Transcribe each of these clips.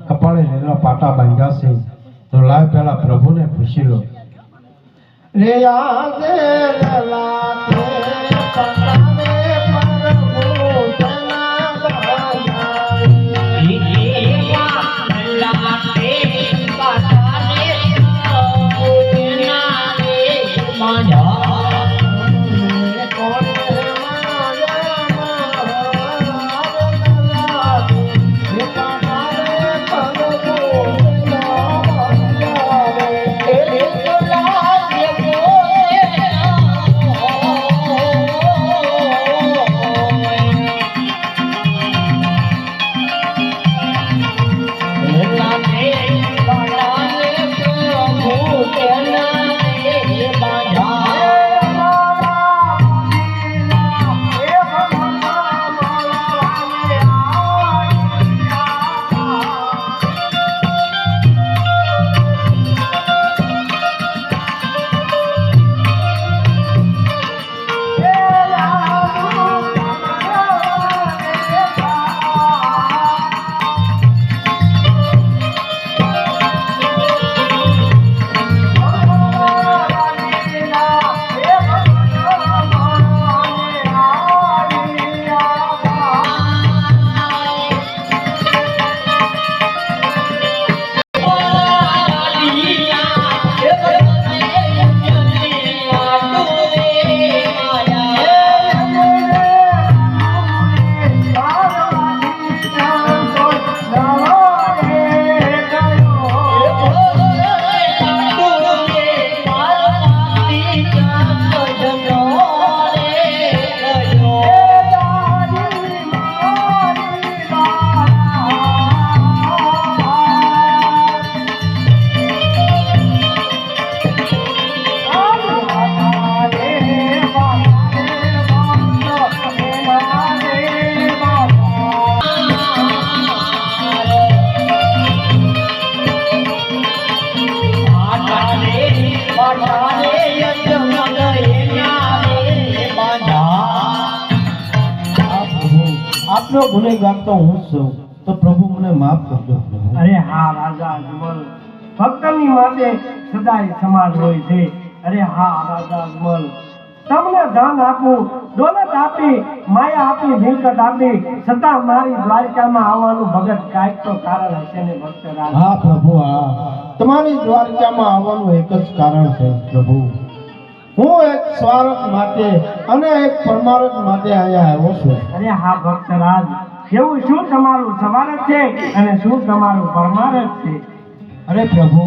કપાળે લીલા પાટા બાંધ્યા છે તો લાવ પેલા પ્રભુને પૂછી લો રે આજે લલા તે પટાને પ્રભુ તેના બાંધાઈ લલા તે પટાને પ્રભુ તેના બાંધાઈ આપનો ગુનેગાર તો હું છું તો પ્રભુ મને માફ કરજો. અરે હા રાજા અજમલ, ભક્તની માટે સદાય સમાજ હોય છે. અરે હા રાજા અજમલ, તમને ધન આપું, દોલત આપી, માયા આપી, મિલકત આપી, છતાં મારી દ્વારકામાં આવવાનું ભગત કાંઈક તો કારણ હશે ને ભક્તરાજ. હા પ્રભુ, હા તમારી દ્વારકામાં આવવાનું એક જ કારણ છે પ્રભુ. હું એક સ્વાર્થ માટે અને એક પરમાર્થ માટે અહીંયા આવ્યો છું. અરે હા ભક્તરાજ, એવું શું તમારું સ્વાર્થ છે અને શું તમારું પરમાર્થ છે? અરે પ્રભુ,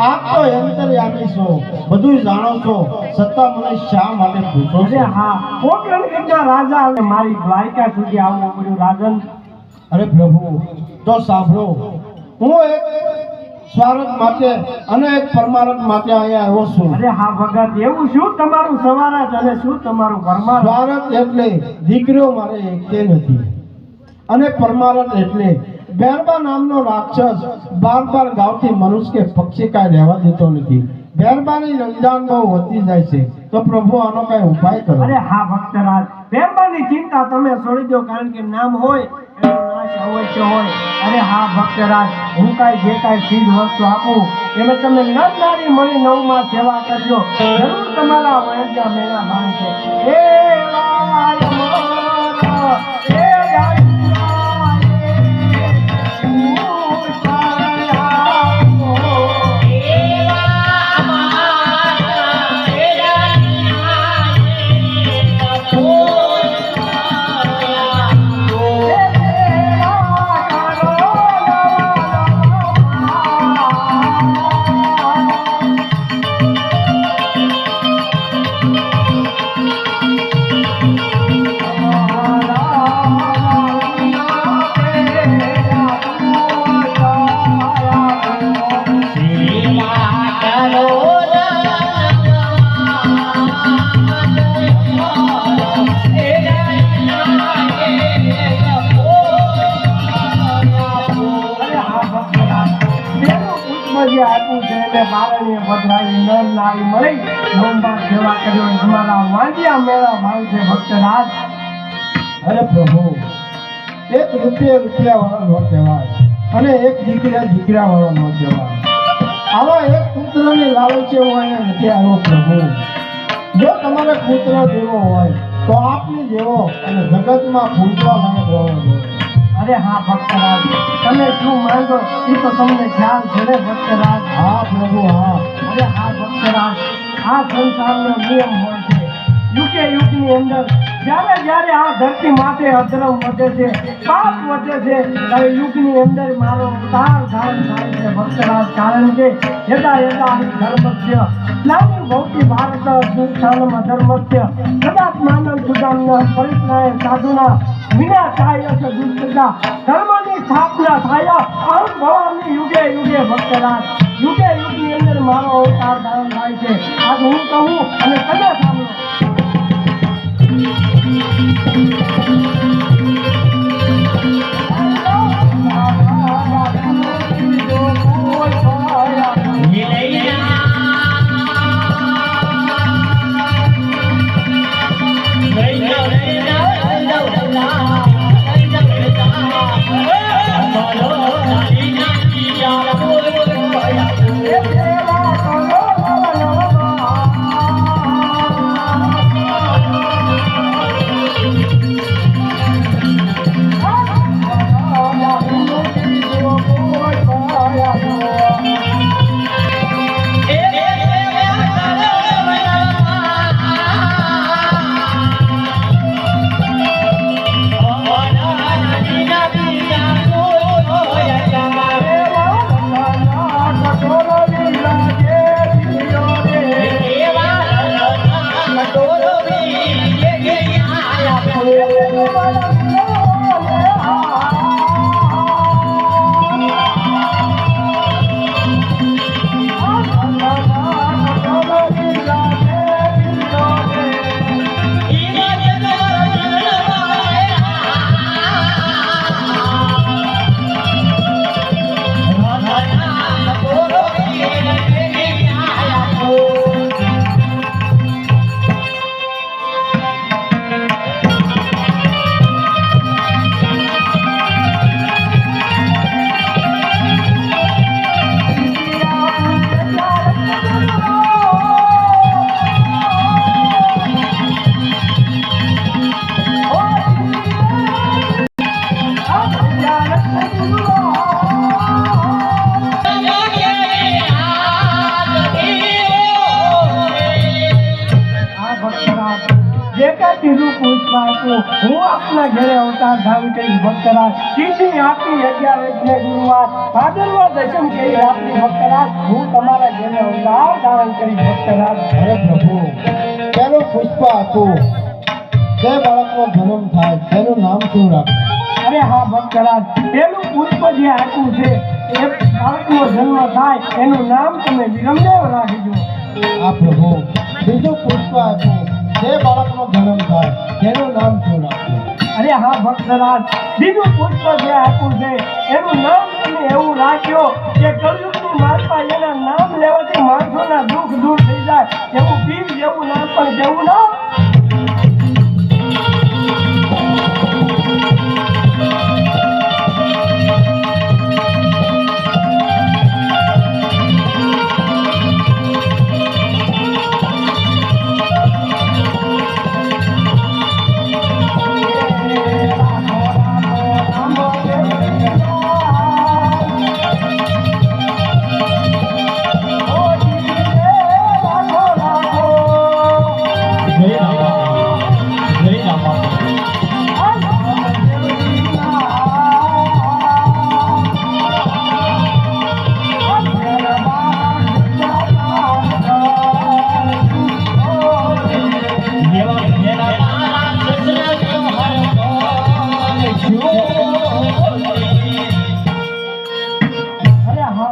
આપ તો અંતર્યામી છો, બધું જાણો છો, છતાં મને શા માટે પૂછો છો? અરે હા, કોટરંગના રાજા અને મારી દ્વારકા સુધી આવવું પડ્યું રાજન. અરે પ્રભુ, તો સાંભળો, હું એક સ્વાર્થ માટે અને એક પરમાર્થ માટે અહીંયા આવ્યો છું. અરે હા ભગત, એવું શું તમારું સ્વાર્થ અને શું તમારું પરમાર્થ? સ્વાર્થ એટલે દીકરીઓ મારે એકતે નથી, અને પરમાર્થ એટલે બેરબા નામનો રાક્ષસ બાર ગાવથી મનુષ્ય કે પક્ષી કાંઈ રહેવા દેતો નથી. બેરબાની રંજાન બહુ વધતી જાય છે, તો પ્રભુ આનો કઈ ઉપાય કરો. અરે હા ભક્તરાજ, બેરબાની ચિંતા તમે છોડી દો, કારણ કે નામ હોય એનો નાશ અવશ્ય હોય. અરે હા ભક્તરાજ, હું કાંઈ જે કાંઈ ચીજ વસ્તુ આપું એને તમે નર નારી મળી નવમાં સેવા કરજો, જરૂર તમારા વૈદ્ય મેળા માનશે. આપ્યું છે એટલે બારણીએ પધરાવી નર નારી મળી નવમાં સેવા કર્યો તમારા વાંડિયા મેળા ભાવ છે ભક્તરાજ. અરે પ્રભુ, એક રૂપિયા વાળા નો કહેવાય, અને એક દીકરા વાળો નોજવાન. આવા એક પુત્રની લાલચે હું અહીંયા નથી આવ્યો પ્રભુ. જો તમારે પુત્ર દેવો હોય તો આપની જેવો અને જગતમાં પૂજવા લાયક હોવો જોઈએ. અરે હા ભક્તરાજ, તમે શું માંગો એ તો તમને ખ્યાલ છે ને ભક્તરાજ. હા પ્રભુ હા. અરે હા ભક્તરાજ, આ સંસારનો નિયમ હોય છે. યુગે યુગની અંદર જ્યારે જ્યારે આ ધરતી માથે અધર્મ વધે છે, પાપ વધે છે, ત્યારે યુગની અંદર મારો અવતાર ધારણ થાય છે ભક્તરાજ. કારણ કે યદા યદા હિ ધર્મસ્ય ગ્લાનિર્ ભવતિ ભારત સંસ્થાનમ અધર્મસ્ય તદાત્માનં સુદામ્ય પરિત્રાય સાધુના વિનાશાય ચ દુષ્ટતા. ધર્મની સ્થાપના થાય અહં ભવામી યુગે યુગે ભક્તરાજ. યુગે યુગની અંદર મારો અવતાર ધારણ થાય છે. આજ હું કહું અને તમે સાંભળો. હું આપના ઘરે અવતાર ધારણ કરી ભક્તરાજ. તિથિ આપની 11 એટલે ગુરુવાર ભાદરવા દશમ કરી આપની ભક્તરાજ. હું તમારા ઘરે અવતાર ધારણ કરી ભક્તરાજ. અરે પ્રભુ, તેનું પુષ્પ આપું. જે બાળકનો જન્મ થાય તેનું નામ શું રાખવું? અરે હા ભક્તરાજ, પેલું પુષ્પ જે આપ્યું છે એ બાળકનો જન્મ થાય એનું નામ તમે વિરમદેવ રાખીજો. આ પ્રભુ, બીજું પુષ્પ આપું. જે બાળકનો જન્મ થાય તેનું નામ શું રાખવું? અરે હા ભક્તરાજ, બીજું પુષ્પ જે આપ્યું છે એનું નામ તમે એવું રાખ્યો કે કળયુગની માલપા એના નામ લેવાથી માણસોના દુઃખ દૂર થઈ જાય. એવું પીર જેવું નામ પણ કેવું ના.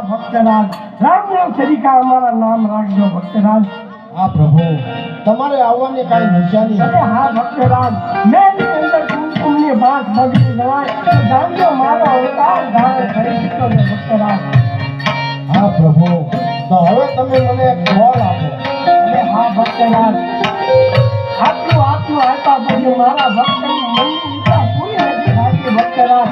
ભક્તરાજ, રામદેવ સરિકા અમારા નામ રાખજો ભક્તરાજ. હા પ્રભુ, તમારે આવવાની કાંઈ નિશાની? અરે હા ભક્તરાજ, મેની અંદર કુમકુમની ભાત બગડી જવાય તો જાણજો મારો અવતાર ધારણ કરી દીધો છે ભક્તરાજ. હા પ્રભુ, તો હવે તમે મને એક ફળ આપો. અરે હા ભક્તરાજ, આટલું આપ્યા પછી મારા ભક્તની મનની ઈચ્છા પૂરી નથી થતી ભક્તરાજ.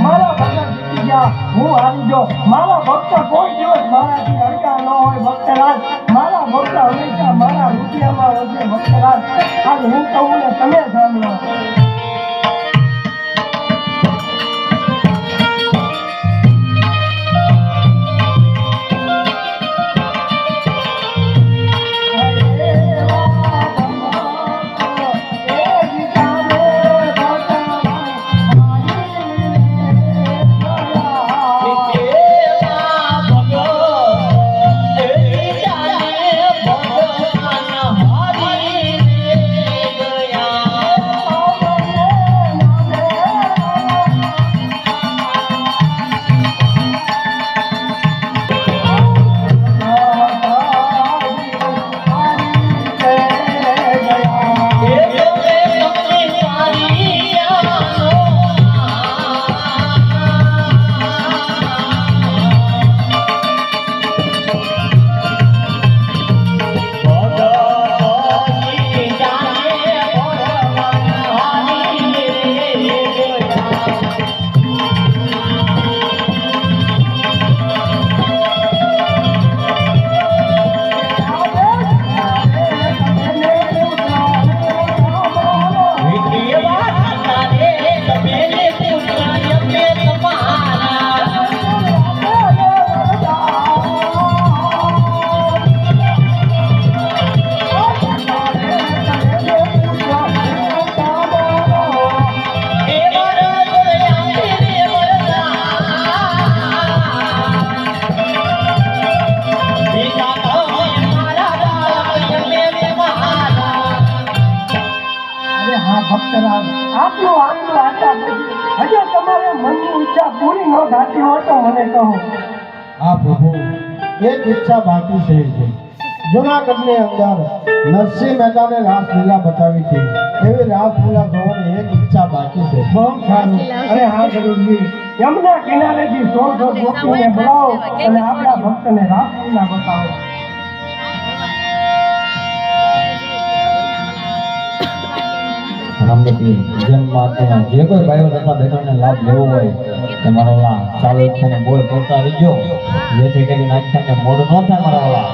મારા ભગત ગયા હું હારી ગયો મારા ભક્ત કોઈ દિવસ મારાથી અડકા ન હોય ભક્તરાજ મારા ભક્ત હંમેશા મારા રૂપિયામાં વધે ભક્તરાજ આજ હું કહું ને તમે સાંભળો આટલું આટલું આટા પછી હજુ તમારે મનની ઈચ્છા પૂરી ન થતી હોય તો મને કહો હા પ્રભુ એક ઈચ્છા બાકી છે જુનાગઢની અંદર નરસિંહ મહેતાને રાસલીલા બતાવી છે એવી રાસલીલા જોવાની એક ઈચ્છા બાકી છે બહુ સારું અરે હા જરૂરજી યમુના કિનારેથી 100 ગોપીને બોલાવો અને આપણા ભક્તને રાસલીલા બતાવો રામદેવજી જેમ માટે જે કોઈ ભાઈઓ તથા બહેનોને લાભ લેવો હોય કે મારા ઓલા ચાલુ છે બોલ બોલતા રહીજો જેથી કરીને આખ્યાને મોડું ન થાય મારા ઓલા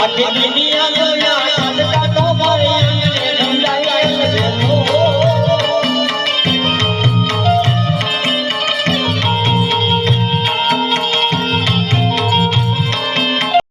આખી